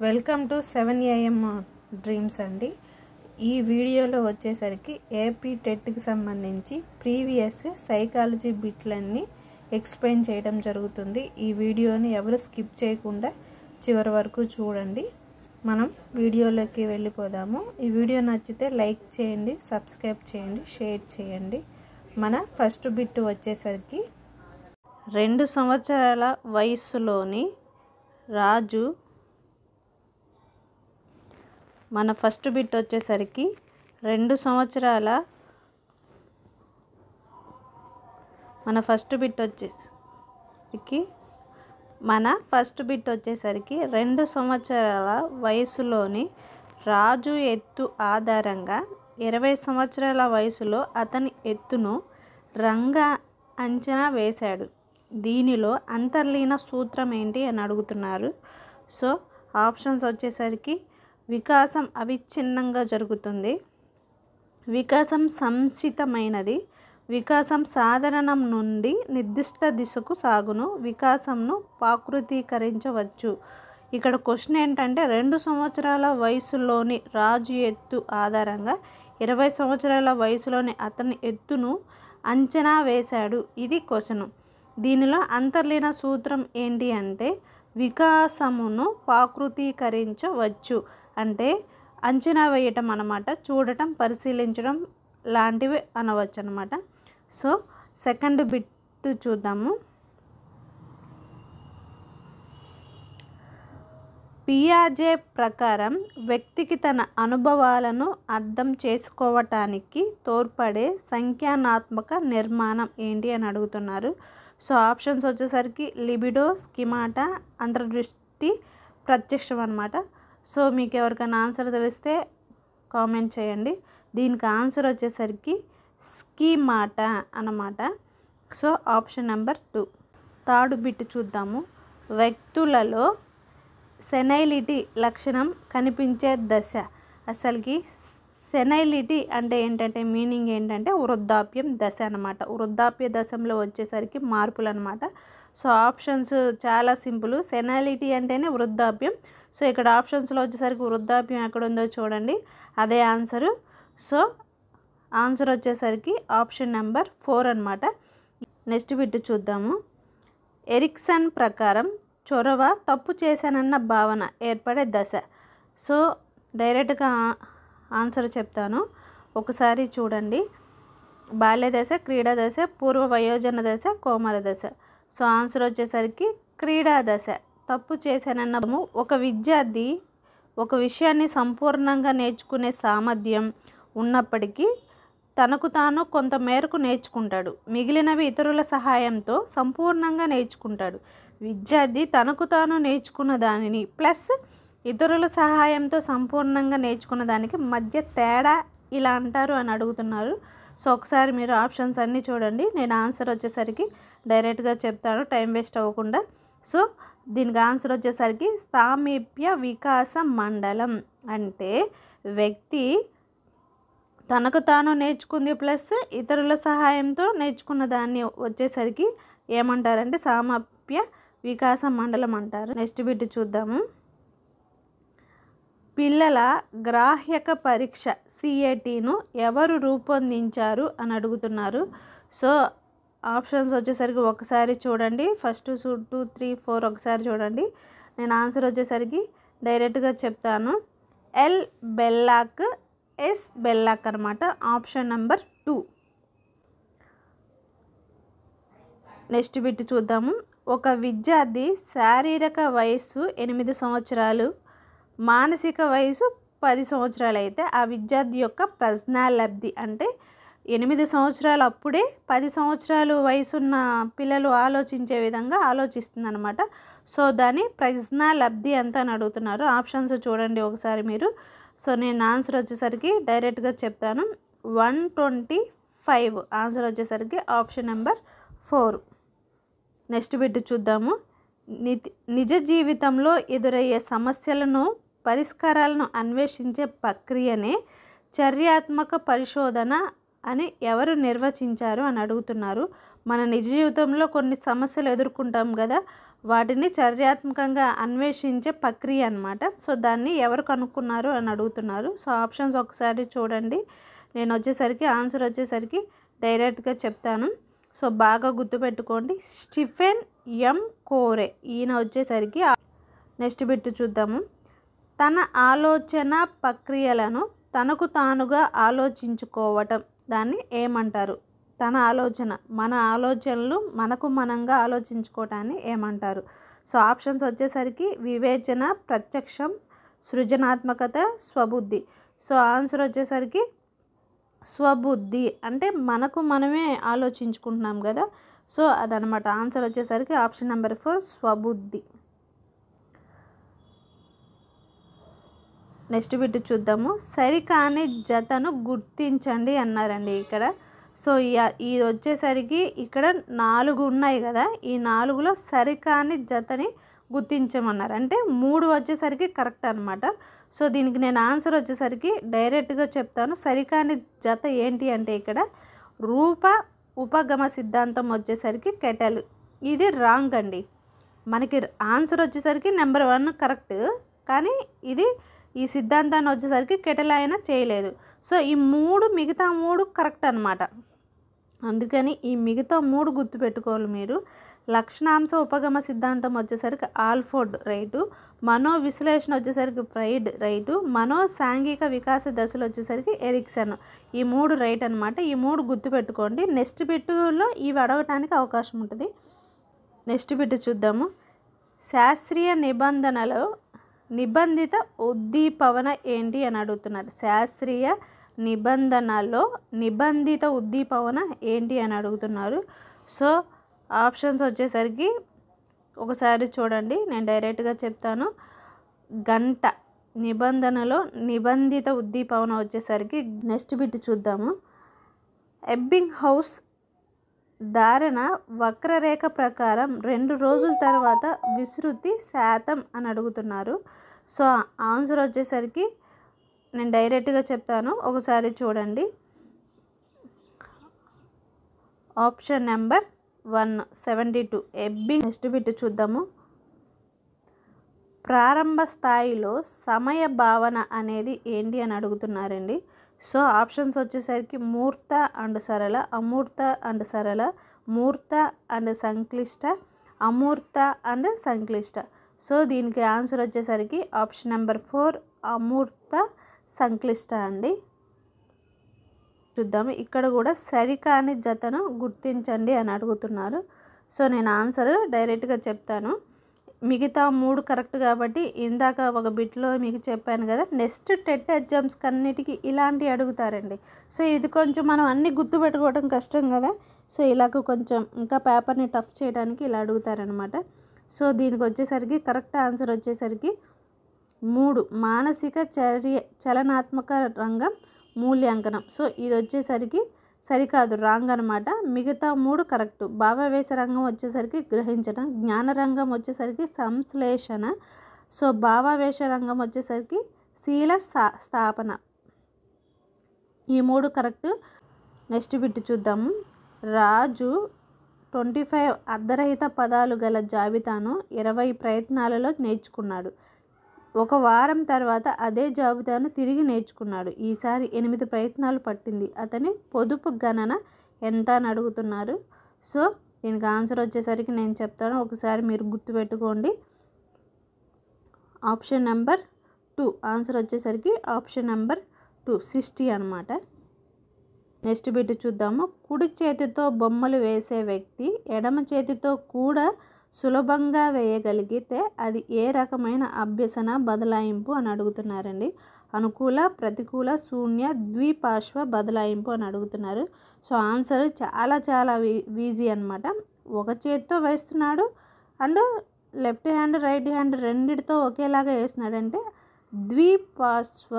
Welcome to 7 AM dreams అండి. ఈ వీడియోలో వచ్చేసరికి ఏపీ టెట్కి సంబంధించి ప్రీవియస్ సైకాలజీ బిట్లన్నీ ఎక్స్ప్లెయిన్ చేయడం జరుగుతుంది. ఈ వీడియోని ఎవరు స్కిప్ చేయకుండా చివరి వరకు చూడండి. మనం వీడియోలోకి వెళ్ళిపోదాము. ఈ వీడియో నచ్చితే లైక్ చేయండి, సబ్స్క్రైబ్ చేయండి, షేర్ చేయండి. మన ఫస్ట్ బిట్ వచ్చేసరికి 2 సంవత్సరాల వయసులోని రాజు మన ఫస్ట్ బిట్ వచ్చేసరికి 2 సంవత్సరాల వయసులోని రాజు ఎత్తు ఆధారంగా 20 సంవత్సరాల వయసులో అతని ఎత్తును రంగా అంచనా వేశాడు. దీనిలో అంతర్లీన సూత్రం ఏంటి అని అడుగుతున్నారు. సో ఆప్షన్స్ వచ్చేసరికి వికాసం అవిచ్ఛిన్నంగా జరుగుతుంది, వికాసం సంచితమైనది, వికాసం సాధారణం నుండి నిర్దిష్ట దిశకు సాగును, వికాసంను పాకృతీకరించవచ్చు. ఇక్కడ క్వశ్చన్ ఏంటంటే 2 సంవత్సరాల వయసులోని రాజు ఎత్తు ఆధారంగా 20 సంవత్సరాల వయసులోని అతని ఎత్తును అంచనా వేశాడు. ఇది క్వశ్చన్. దీనిలో అంతర్లీన సూత్రం ఏంటి అంటే వికాసమును పాకృతీకరించవచ్చు అంటే అంచనా వేయటం అన్నమాట, చూడటం, పరిశీలించడం లాంటివి అనవచ్చు అన్నమాట. సో సెకండ్ బిట్ చూద్దాము. పియాజే ప్రకారం వ్యక్తికి తన అనుభవాలను అర్థం చేసుకోవటానికి తోడ్పడే సంఖ్యానాత్మక నిర్మాణం ఏంటి అని అడుగుతున్నారు. సో ఆప్షన్స్ వచ్చేసరికి లిబిడో, స్కిమాటా, అంతర్దృష్టి, ప్రత్యక్షం అన్నమాట. సో మీకు ఎవరికైనా ఆన్సర్ తెలిస్తే కామెంట్ చేయండి. దీనికి ఆన్సర్ వచ్చేసరికి స్కీమాటా అన్నమాట. So option number 2. Third bit చూద్దాము. వ్యక్తులలో సెనైలిటీ లక్షణం కనిపించే దశ. అసలుకి సెనైలిటీ అంటే ఏంటంటే మీనింగ్ ఏంటంటే వృద్ధాప్యం దశ అన్నమాట. వృద్ధాప్య దశలో వచ్చేసరికి మార్పులు అన్నమాట. సో ఆప్షన్స్ చాలా సింపుల్. సెనైలిటీ అంటేనే వృద్ధాప్యం. సో ఇక్కడ ఆప్షన్స్లో వచ్చేసరికి వృద్ధాప్యం ఎక్కడ ఉందో చూడండి, అదే ఆన్సరు. సో ఆన్సర్ వచ్చేసరికి ఆప్షన్ నెంబర్ 4 అన్నమాట. నెక్స్ట్ బిట్ చూద్దాము. ఎరిక్సన్ ప్రకారం చొరవ తప్పు చేశానన్న భావన ఏర్పడే దశ. సో డైరెక్ట్గా ఆన్సర్ చెప్తాను, ఒకసారి చూడండి. బాల్య దశ, క్రీడా దశ, పూర్వ వయోజన దశ, కోమల దశ. సో ఆన్సర్ వచ్చేసరికి క్రీడా దశ. తప్పు చేశానన్నము ఒక విద్యార్థి ఒక విషయాన్ని సంపూర్ణంగా నేర్చుకునే సామర్థ్యం ఉన్నప్పటికీ తనకు తాను కొంత మేరకు నేర్చుకుంటాడు, మిగిలినవి ఇతరుల సహాయంతో సంపూర్ణంగా నేర్చుకుంటాడు. విద్యార్థి తనకు తాను నేర్చుకున్న దానిని ప్లస్ ఇతరుల సహాయంతో సంపూర్ణంగా నేర్చుకున్న దానికి మధ్య తేడా ఇలా అంటారు అని అడుగుతున్నారు. సో ఒకసారి మీరు ఆప్షన్స్ అన్నీ చూడండి. నేను ఆన్సర్ వచ్చేసరికి డైరెక్ట్గా చెప్తాను, టైం వేస్ట్ అవ్వకుండా. సో దీనికి ఆన్సర్ వచ్చేసరికి సామీప్య వికాస మండలం. అంటే వ్యక్తి తనకు తాను నేర్చుకుంది ప్లస్ ఇతరుల సహాయంతో నేర్చుకున్న దాన్ని వచ్చేసరికి ఏమంటారంటే సామీప్య వికాస మండలం అంటారు. నెక్స్ట్ బిట్ చూద్దాము. పిల్లల గ్రాహ్యక పరీక్ష CATను ఎవరు రూపొందించారు అని అడుగుతున్నారు. సో ఆప్షన్స్ వచ్చేసరికి ఒకసారి చూడండి. ఫస్ట్ 2, 3, 4 ఒకసారి చూడండి. నేను ఆన్సర్ వచ్చేసరికి డైరెక్ట్గా చెప్తాను. ఎల్ బెల్లాక్, ఎస్ బెల్లాక్ అనమాట. Option number 2. నెక్స్ట్ బిట్ చూద్దాము. ఒక విద్యార్థి శారీరక వయస్సు 8 సంవత్సరాలు, మానసిక వయసు 10 సంవత్సరాలు అయితే ఆ విద్యార్థి యొక్క ప్రజ్ఞాలబ్ధి అంటే 8 సంవత్సరాలు అప్పుడే 10 సంవత్సరాలు వయసున్న పిల్లలు ఆలోచించే విధంగా ఆలోచిస్తుంది అనమాట. సో దాని ప్రజ్ఞాలబ్ధి అంతా అని అడుగుతున్నారు. ఆప్షన్స్ చూడండి ఒకసారి మీరు. సో నేను ఆన్సర్ వచ్చేసరికి డైరెక్ట్గా చెప్తాను. 125 ఆన్సర్ వచ్చేసరికి ఆప్షన్ నెంబర్ 4. నెక్స్ట్ బిట్ చూద్దాము. నిజ జీవితంలో ఎదురయ్యే సమస్యలను పరిష్కారాలను అన్వేషించే ప్రక్రియనే చర్యాత్మక పరిశోధన అని ఎవరు నిర్వచించారు అని అడుగుతున్నారు. మన నిజ జీవితంలో కొన్ని సమస్యలు ఎదుర్కొంటాం కదా, వాటిని చర్యాత్మకంగా అన్వేషించే ప్రక్రియ అన్నమాట. సో దాన్ని ఎవరు కనుక్కున్నారు అని అడుగుతున్నారు. సో ఆప్షన్స్ ఒకసారి చూడండి. నేను వచ్చేసరికి ఆన్సర్ వచ్చేసరికి డైరెక్ట్గా చెప్తాను. సో బాగా గుర్తుపెట్టుకోండి. స్టీఫెన్ ఎం కోరే ఈయన వచ్చేసరికి. నెక్స్ట్ బిట్ చూద్దాము. తన ఆలోచన ప్రక్రియలను తనకు తానుగా ఆలోచించుకోవటం దాన్ని ఏమంటారు? తన ఆలోచన, మన ఆలోచనలు మనకు మనంగా ఆలోచించుకోవటాన్ని ఏమంటారు? సో ఆప్షన్స్ వచ్చేసరికి వివేచన, ప్రత్యక్షం, సృజనాత్మకత, స్వబుద్ధి. సో ఆన్సర్ వచ్చేసరికి స్వబుద్ధి. అంటే మనకు మనమే ఆలోచించుకుంటున్నాం కదా. సో అదనమాట. ఆన్సర్ వచ్చేసరికి ఆప్షన్ నెంబర్ 4 స్వబుద్ధి. నెక్స్ట్ బిట్ చూద్దాము. సరికాని జతను గుర్తించండి అన్నారండి ఇక్కడ. సో ఇది వచ్చేసరికి ఇక్కడ 4 ఉన్నాయి కదా. ఈ 4లో సరికాని జతని గుర్తించమన్నారు. అంటే 3 వచ్చేసరికి కరెక్ట్ అనమాట. సో దీనికి నేను ఆన్సర్ వచ్చేసరికి డైరెక్ట్గా చెప్తాను. సరికాని జత ఏంటి అంటే ఇక్కడ రూప ఉపగమ సిద్ధాంతం వచ్చేసరికి కెటల్. ఇది రాంగ్ అండి. మనకి ఆన్సర్ వచ్చేసరికి నెంబర్ 1 కరెక్ట్, కానీ ఇది ఈ సిద్ధాంతాన్ని వచ్చేసరికి కెటల్ అయినా చేయలేదు. సో ఈ మిగతా 3 కరెక్ట్ అనమాట. అందుకని ఈ మిగతా 3 గుర్తుపెట్టుకోవాలి మీరు. లక్షణాంశ ఉపగమ సిద్ధాంతం వచ్చేసరికి ఆల్ఫోర్డ్ రైటు, మనో విశ్లేషణ వచ్చేసరికి ఫ్రైడ్ రైటు, మనో సాంఘిక వికాస దశలు వచ్చేసరికి ఎరిక్సన్. ఈ 3 రైట్ అనమాట. ఈ 3 గుర్తుపెట్టుకోండి. నెక్స్ట్ బిట్టులో ఇవి అడగటానికి అవకాశం ఉంటుంది. నెక్స్ట్ బిట్టు చూద్దాము. శాస్త్రీయ నిబంధనలో నిబంధిత ఉద్దీపన ఏంటి అని అడుగుతున్నారు. శాస్త్రీయ నిబంధనలో నిబంధిత ఉద్దీపన ఏంటి అని అడుగుతున్నారు. సో ఆప్షన్స్ వచ్చేసరికి ఒకసారి చూడండి. నేను డైరెక్ట్గా చెప్తాను. గంట నిబంధనలో నిబంధిత ఉద్దీపన వచ్చేసరికి. నెక్స్ట్ బిట్ చూద్దాము. ఎబ్బింగ్ హౌస్ ధారణ వక్రరేఖ ప్రకారం 2 రోజుల తర్వాత విస్తృతి శాతం అని అడుగుతున్నారు. సో ఆన్సర్ వచ్చేసరికి నేను డైరెక్ట్గా చెప్తాను. ఒకసారి చూడండి. Option number 1 72 ఎబ్బింగ్. నెక్స్ట్ బిట్ చూద్దాము. ప్రారంభ స్థాయిలో సమయ భావన అనేది ఏంటి అని అడుగుతున్నారండి. సో ఆప్షన్స్ వచ్చేసరికి మూర్త అండ్ సరళ, అమూర్త అండ్ సరళ, మూర్త అండ్ సంక్లిష్ట, అమూర్త అండ్ సంక్లిష్ట. సో దీనికి ఆన్సర్ వచ్చేసరికి ఆప్షన్ నెంబర్ 4 అమూర్త సంక్లిష్ట అండి. చూద్దాము. ఇక్కడ కూడా సరికాని జతను గుర్తించండి అని అడుగుతున్నారు. సో నేను ఆన్సర్ డైరెక్ట్గా చెప్తాను. మిగతా 3 కరెక్ట్ కాబట్టి ఇందాక ఒక బిట్లో మీకు చెప్పాను కదా. నెక్స్ట్ టెట్ ఎగ్జామ్స్ అన్నిటికీ ఇలాంటివి అడుగుతారండి. సో ఇది కొంచెం మనం అన్నీ గుర్తుపెట్టుకోవడం కష్టం కదా. సో ఇలాగ కొంచెం ఇంకా పేపర్ని టఫ్ చేయడానికి ఇలా అడుగుతారనమాట. సో దీనికి వచ్చేసరికి కరెక్ట్ ఆన్సర్ వచ్చేసరికి 3 మానసిక చలనాత్మక రంగం మూల్యాంకనం. సో ఇది వచ్చేసరికి సరికాదు, రాంగ్ అనమాట. మిగతా 3 కరెక్ట్. భావావేశ రంగం వచ్చేసరికి గ్రహించడం, జ్ఞాన రంగం వచ్చేసరికి సంశ్లేషణ, సో భావావేశ రంగం వచ్చేసరికి శీల స్థాపన. ఈ 3 కరెక్ట్. నెక్స్ట్ బిట్ చూద్దాము. రాజు 25 అర్ధరహిత పదాలు గల జాబితాను 20 ప్రయత్నాలలో నేర్చుకున్నాడు. 1 వారం తర్వాత అదే జాబితాను తిరిగి నేర్చుకున్నాడు. ఈసారి 8 ప్రయత్నాలు పట్టింది. అతని పొదుపు గణన ఎంత అని అడుగుతున్నారు. సో దీనికి ఆన్సర్ వచ్చేసరికి నేను చెప్తాను. ఒకసారి మీరు గుర్తుపెట్టుకోండి. ఆప్షన్ నెంబర్ 2 ఆన్సర్ వచ్చేసరికి ఆప్షన్ నెంబర్ 2 60 అనమాట. నెక్స్ట్ బిట్ చూద్దాము. కుడి చేతితో బొమ్మలు వేసే వ్యక్తి ఎడమ చేతితో కూడా సులభంగా వేయగలిగితే అది ఏ రకమైన అభ్యసన బదలాయింపు అని అడుగుతున్నారండి. అనుకూల, ప్రతికూల, శూన్య, ద్విపార్శ్వ బదలాయింపు అని అడుగుతున్నారు. సో ఆన్సర్ చాలా చాలా ఈజీ అనమాట. ఒక చేతితో వేస్తున్నాడు and left hand right hand రెండిటితో ఒకేలాగా వేస్తున్నాడంటే ద్విపార్శ్వ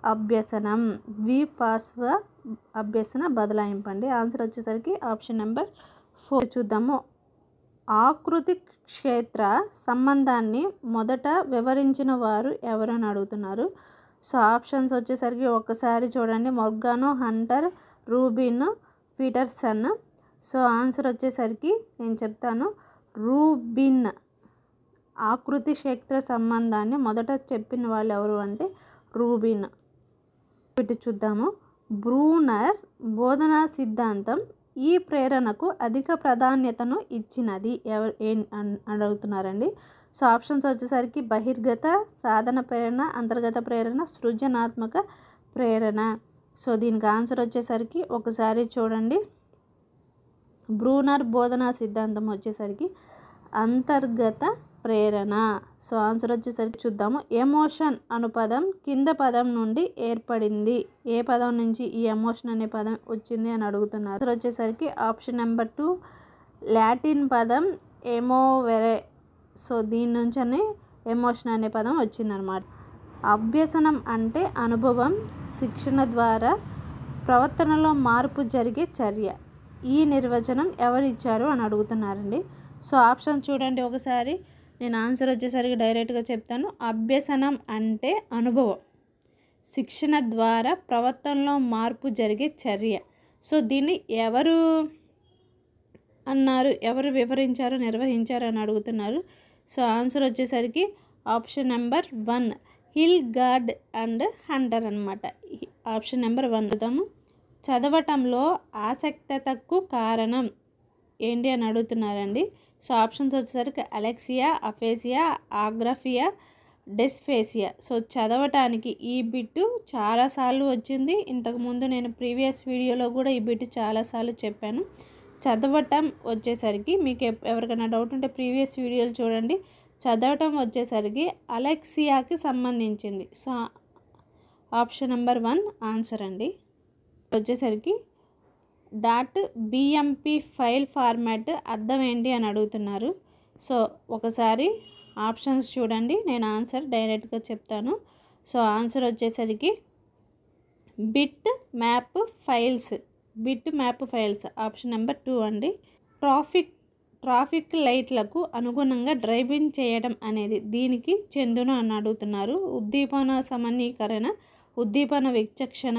అభ్యసనం, ద్విపార్శ్వ అభ్యసన బదలాయింపు అండి. ఆన్సర్ వచ్చేసరికి ఆప్షన్ నెంబర్ 4 చూద్దాము. ఆకృతి క్షేత్ర సంబంధాన్ని మొదట వివరించిన వారు ఎవరని అడుగుతున్నారు. సో ఆప్షన్స్ వచ్చేసరికి ఒక్కసారి చూడండి. Morgano, Hunter, Rubin, Peterson. So answer వచ్చేసరికి నేను చెప్తాను. రూబిన్ ఆకృతి క్షేత్ర సంబంధాన్ని మొదట చెప్పిన వాళ్ళు ఎవరు అంటే రూబిన్. వీటి చూద్దాము. బ్రూనర్ బోధనా సిద్ధాంతం ఈ ప్రేరణకు అధిక ప్రాధాన్యతను ఇచ్చినది ఎవరు అడుగుతున్నారండి. సో ఆప్షన్స్ వచ్చేసరికి బహిర్గత, సాధన ప్రేరణ, అంతర్గత ప్రేరణ, సృజనాత్మక ప్రేరణ. సో దీనికి ఆన్సర్ వచ్చేసరికి ఒకసారి చూడండి. బ్రూనర్ బోధనా సిద్ధాంతం వచ్చేసరికి అంతర్గత ప్రేరణ. సో ఆన్సర్ వచ్చేసరికి చూద్దాము. ఎమోషన్ అను పదం కింద పదం నుండి ఏర్పడింది. ఏ పదం నుంచి ఈ ఎమోషన్ అనే పదం వచ్చింది అని అడుగుతున్నారు. ఆన్సర్ వచ్చేసరికి ఆప్షన్ నెంబర్ 2 లాటిన్ పదం ఎమోవెరే. సో దీని నుంచనే ఎమోషన్ అనే పదం వచ్చిందనమాట. అభ్యసనం అంటే అనుభవం, శిక్షణ ద్వారా ప్రవర్తనలో మార్పు జరిగే చర్య. ఈ నిర్వచనం ఎవరు ఇచ్చారు అని అడుగుతున్నారండి. సో ఆప్షన్ చూడండి ఒకసారి. నేను ఆన్సర్ వచ్చేసరికి డైరెక్ట్గా చెప్తాను. అభ్యసనం అంటే అనుభవం, శిక్షణ ద్వారా ప్రవర్తనలో మార్పు జరిగే చర్య. సో దీన్ని ఎవరు అన్నారు, ఎవరు వివరించారు, నిర్వహించారు అని అడుగుతున్నారు. సో ఆన్సర్ వచ్చేసరికి option number 1 Hilgard and Hunter అనమాట. ఆప్షన్ నెంబర్ 1 చూద్దాము. చదవటంలో ఆసక్తతకు కారణం ఏంటి అని అడుగుతున్నారండి. సో ఆప్షన్స్ వచ్చేసరికి అలెక్సియా, అఫేసియా, ఆగ్రఫియా, డెస్ఫేసియా. సో చదవటానికి ఈ బిట్టు చాలాసార్లు వచ్చింది. ఇంతకుముందు నేను ప్రీవియస్ వీడియోలో కూడా ఈ బిట్టు చాలాసార్లు చెప్పాను. చదవటం వచ్చేసరికి మీకు ఎవరికైనా డౌట్ ఉంటే ప్రీవియస్ వీడియోలు చూడండి. చదవటం వచ్చేసరికి అలెక్సియాకి సంబంధించింది. సో ఆప్షన్ నెంబర్ 1 ఆన్సర్ అండి. వచ్చేసరికి .bmp ఫైల్ ఫార్మాట్ అర్థం ఏంటి అని అడుగుతున్నారు. సో ఒకసారి ఆప్షన్స్ చూడండి. నేను ఆన్సర్ డైరెక్ట్గా చెప్తాను. సో ఆన్సర్ వచ్చేసరికి bit map files. Option number 2 అండి. ట్రాఫిక్ లైట్లకు అనుగుణంగా డ్రైవింగ్ చేయడం అనేది దీనికి చెందును అని అడుగుతున్నారు. ఉద్దీపన సమన్వీకరణ, ఉద్దీపన విచక్షణ,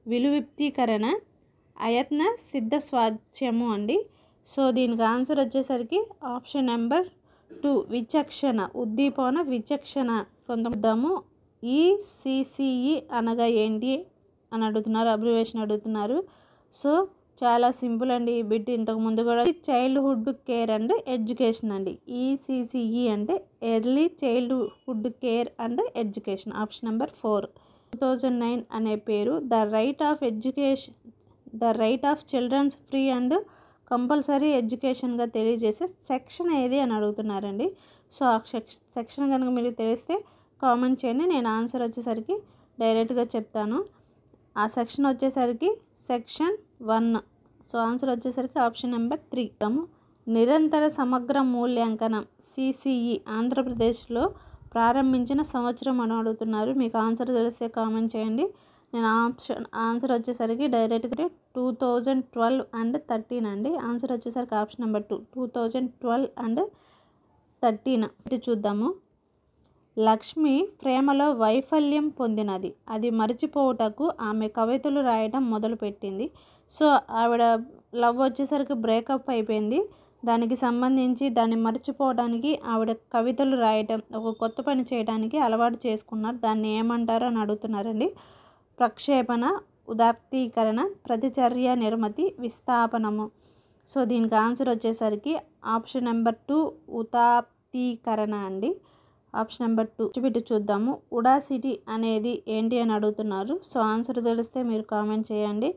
విలువిప్తీకరణ, అయత్న సిద్ధ స్వాధ్యము అండి. సో దీనికి ఆన్సర్ వచ్చేసరికి ఆప్షన్ నెంబర్ 2 విచక్షణ, ఉద్దీపన విచక్షణ. కొంతమంది ఈసీసీఈ అనగా ఏంటి అని అడుగుతున్నారు, అబ్రివేషన్ అడుగుతున్నారు. సో చాలా సింపుల్ అండి. ఈ బిట్ ఇంతకుముందు కూడా చైల్డ్హుడ్ కేర్ అండ్ ఎడ్యుకేషన్ అండి. ఈసీసీఈ అంటే early childhood care and education. Option number 4. 2009 అనే పేరు the right of children's free and compulsory ఎడ్యుకేషన్గా తెలియజేసే సెక్షన్ ఏది అని అడుగుతున్నారండి. సో ఆ సెక్షన్ కనుక మీరు తెలిస్తే కామెంట్ చేయండి. నేను ఆన్సర్ వచ్చేసరికి డైరెక్ట్గా చెప్తాను. ఆ సెక్షన్ వచ్చేసరికి సెక్షన్ 1. సో ఆన్సర్ వచ్చేసరికి ఆప్షన్ నెంబర్ 3. నిరంతర సమగ్ర మూల్యాంకనం సిసిఈ ఆంధ్రప్రదేశ్లో ప్రారంభించిన సంవత్సరం అని అడుగుతున్నారు. మీకు ఆన్సర్ తెలిస్తే కామెంట్ చేయండి. నేను ఆన్సర్ వచ్చేసరికి డైరెక్ట్గా 2012 అండ్ 13 అండి. ఆన్సర్ వచ్చేసరికి ఆప్షన్ నెంబర్ 2 2012 అండ్ 13. ఇది చూద్దాము. లక్ష్మి ప్రేమలో వైఫల్యం పొందినది. అది మర్చిపోవుటకు ఆమె కవితలు రాయడం మొదలుపెట్టింది. సో ఆవిడ లవ్ వచ్చేసరికి బ్రేకప్ అయిపోయింది. దానికి సంబంధించి దాన్ని మర్చిపోవడానికి ఆవిడ కవితలు రాయటం, ఒక కొత్త పని చేయడానికి అలవాటు చేసుకున్నారు. దాన్ని ఏమంటారు అని అడుగుతున్నారండి. ప్రక్షేపణ, ఉదాత్తీకరణ, ప్రతిచర్య నిర్మతి, విస్థాపనము. సో దీనికి ఆన్సర్ వచ్చేసరికి ఆప్షన్ నెంబర్ 2 ఉదాత్తీకరణ అండి. ఆప్షన్ నెంబర్ 2 పెట్టి చూద్దాము. ఉడాసిటీ అనేది ఏంటి అని అడుగుతున్నారు. సో ఆన్సర్ తెలిస్తే మీరు కామెంట్ చేయండి.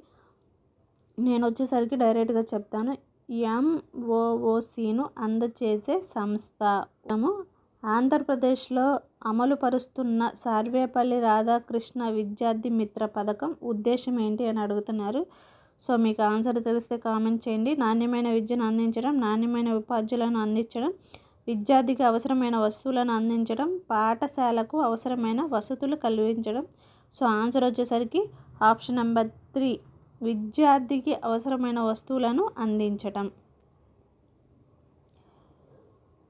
నేను వచ్చేసరికి డైరెక్ట్గా చెప్తాను. MOOCను అందచేసే సంస్థ. ఆంధ్రప్రదేశ్లో అమలు పరుస్తున్న సర్వేపల్లి రాధాకృష్ణ విద్యార్థి మిత్ర పథకం ఉద్దేశం ఏంటి అని అడుగుతున్నారు. సో మీకు ఆన్సర్ తెలిస్తే కామెంట్ చేయండి. నాణ్యమైన విద్యను అందించడం, నాణ్యమైన ఉపాధ్యాయులను అందించడం, విద్యార్థికి అవసరమైన వస్తువులను అందించడం, పాఠశాలకు అవసరమైన వసతులు కల్పించడం. సో ఆన్సర్ వచ్చేసరికి ఆప్షన్ నెంబర్ 3 విద్యార్థికి అవసరమైన వస్తువులను అందించడం.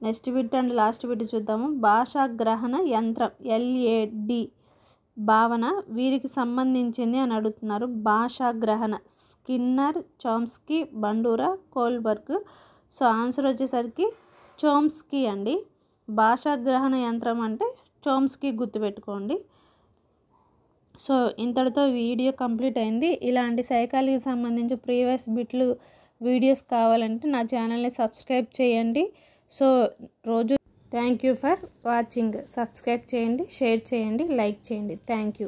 Next bit and last bit చూద్దాము. భాషా గ్రహణ యంత్రం LAD భావన వీరికి సంబంధించింది అని అడుగుతున్నారు. భాషా గ్రహణ Skinner, Chomsky, Bandura, Kohlberg. So answer వచ్చేసరికి చోమ్స్కీ అండి. భాషా గ్రహణ యంత్రం అంటే చోమ్స్కీ గుర్తుపెట్టుకోండి. సో ఇంతటితో వీడియో కంప్లీట్ అయింది. ఇలాంటి సైకాలజీకి సంబంధించి ప్రీవియస్ బిట్లు వీడియోస్ కావాలంటే నా ఛానల్ని సబ్స్క్రైబ్ చేయండి. సో రోజు thank you for watching. Subscribe చేయండి, షేర్ చేయండి, లైక్ చేయండి. Thank you.